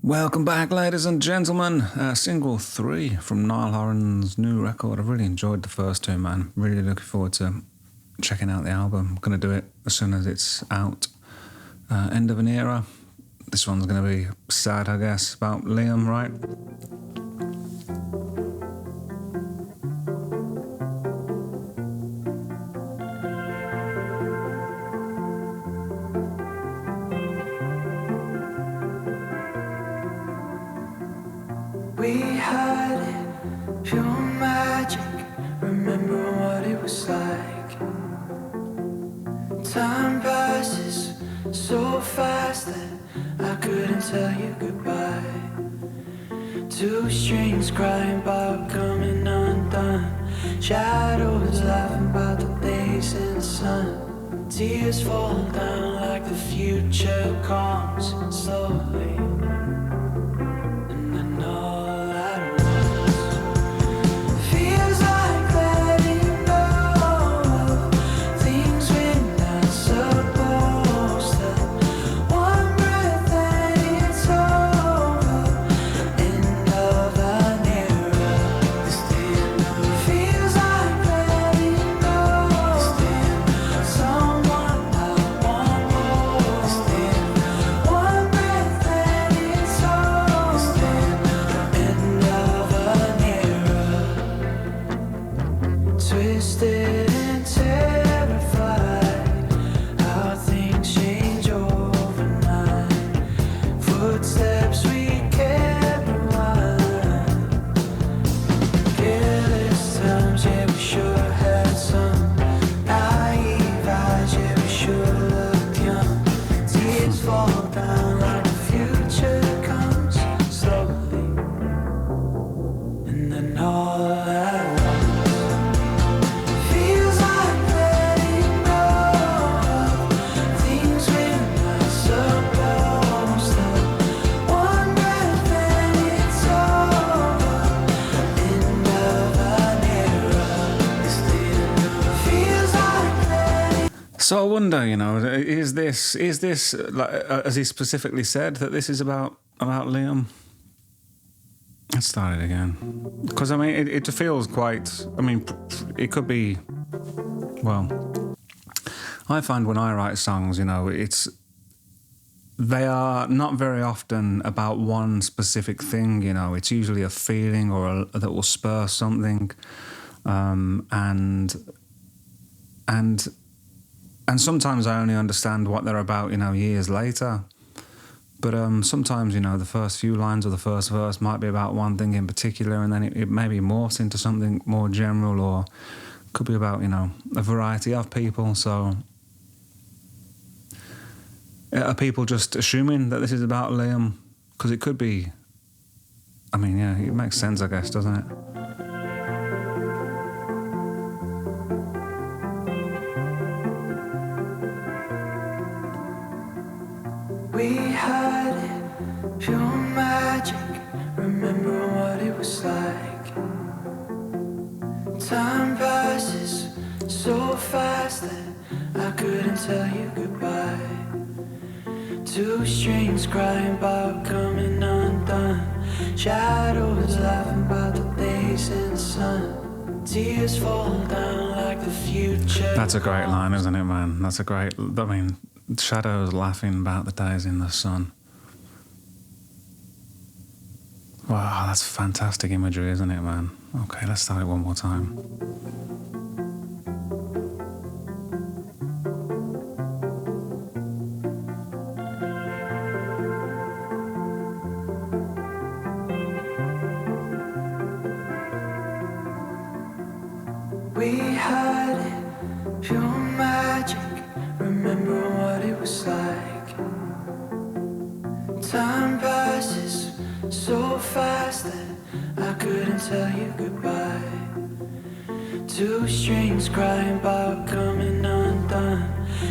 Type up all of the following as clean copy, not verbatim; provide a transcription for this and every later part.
Welcome back, ladies and gentlemen. Single 3 from Niall Horan's new record. I've really enjoyed the first two, man. Really looking forward to checking out the album. I'm going to do it as soon as it's out. End of an era. This one's going to be sad, I guess, about Liam, right? We had it, pure magic. Remember what it was like. Time passes so fast that I couldn't tell you goodbye. Two strings crying about coming undone. Shadows laughing about the days in the sun. Tears fall down like the future comes slowly. Twisted and terrified, how things change overnight. Footsteps we can't rewind. Careless times, yeah, we sure had some. Naive eyes, yeah, we sure looked young. Tears fall down like the future comes slowly. And then all at once. So I wonder, is this like, as he specifically said, that this is about Liam? Let's start it again, because I mean it feels quite. I mean, it could be. Well, I find when I write songs, they are not very often about one specific thing. It's usually a feeling that will spur something, and sometimes I only understand what they're about, years later. But sometimes, the first few lines of the first verse might be about one thing in particular, and then it maybe morphs into something more general, or could be about, a variety of people. So are people just assuming that this is about Liam? Because it could be. I mean, yeah, it makes sense, I guess, doesn't it? We had it, pure magic. Remember what it was like. Time passes so fast that I couldn't tell you goodbye. Two strings crying about coming undone. Shadows laughing about the days in the sun. Tears fall down like the future. That's a great line, isn't it, man? That's a great. I mean. Shadows laughing about the days in the sun. Wow, that's fantastic imagery, isn't it, man? Okay, let's start it one more time. We had it, pure magic. Remember what it was like. Time passes so fast that I couldn't tell you goodbye. Two strings crying about coming undone.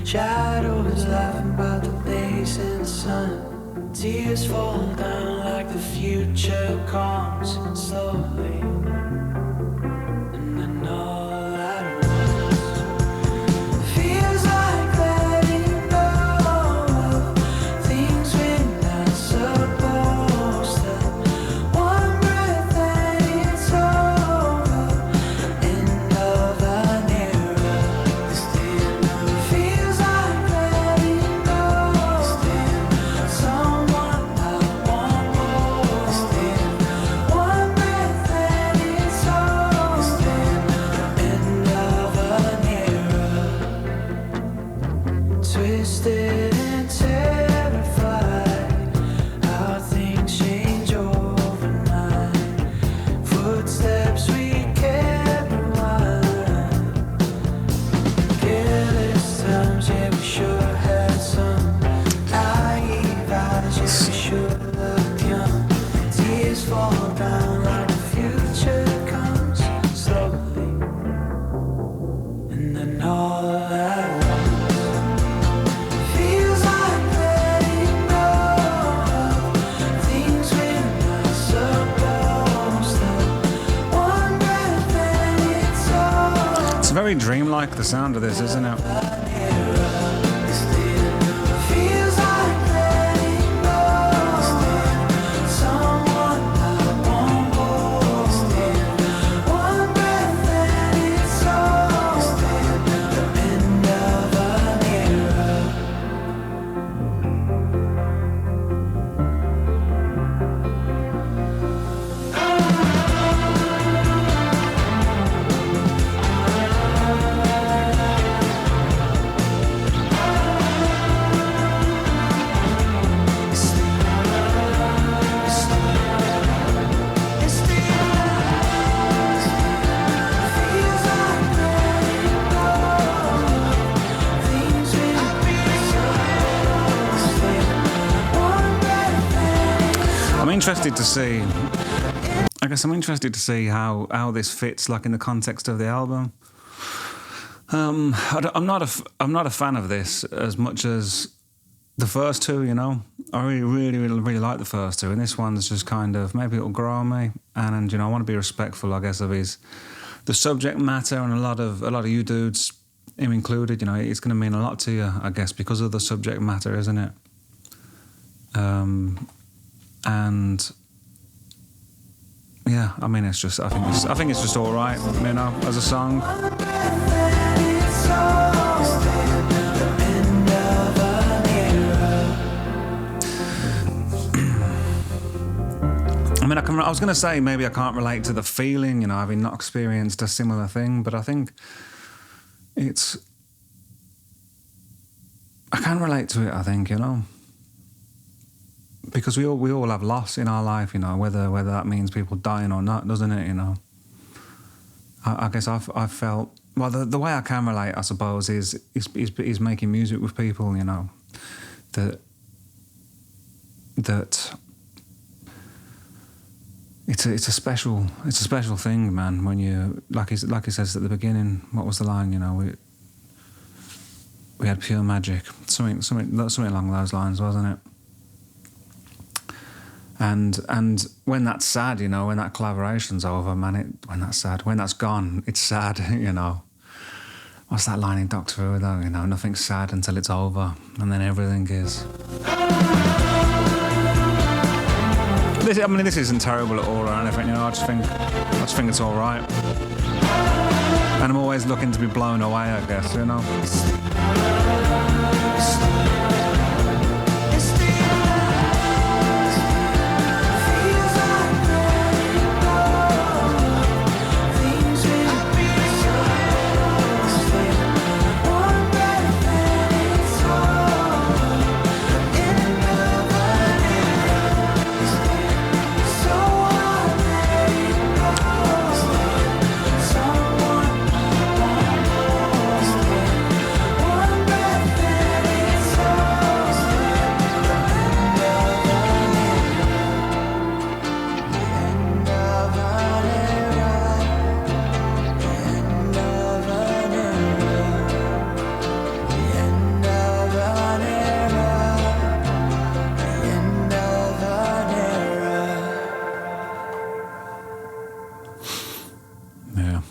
Shadows laughing about the days in the sun. Tears fall down like the future comes slowly. And then all at once feels like letting go of things we're not supposed very dreamlike, the sound of this, isn't it? Feels like letting go. Someone I won't hold. One breath and it's over. The end of an era. I'm interested to see. I guess I'm interested to see how this fits, like in the context of the album. I'm not a fan of this as much as the first two. You know, I really like the first two, and this one's just kind of, maybe it'll grow on me, and you know, I want to be respectful, I guess, of the subject matter, and a lot of you dudes, him included. You know, it's going to mean a lot to you, I guess, because of the subject matter, isn't it? And yeah, I mean, I think it's just all right, you know, as a song. I mean, I was going to say maybe I can't relate to the feeling, you know, having not experienced a similar thing, but I think I can relate to it, I think, you know. Because we all have loss in our life, you know, whether that means people dying or not, doesn't it, you know? I guess I've felt, well, the way I can relate, I suppose, is making music with people, you know, that it's a special thing, man. When you, like he says at the beginning, what was the line? You know, we had pure magic, something along those lines, wasn't it? And when that's sad, you know, when that collaboration's over, man, when that's gone, it's sad, you know. What's that line in Doctor Who, though? You know, nothing's sad until it's over, and then everything is. This isn't terrible at all or anything, you know. I just think it's all right. And I'm always looking to be blown away, I guess, you know.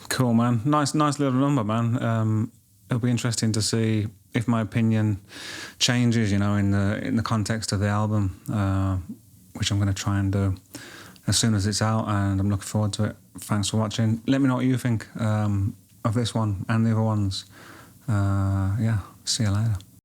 Cool, man. Nice little number, man. It'll be interesting to see if my opinion changes, you know, in the context of the album, which I'm going to try and do as soon as it's out, and I'm looking forward to it. Thanks for watching. Let me know what you think of this one and the other ones. Yeah, see you later.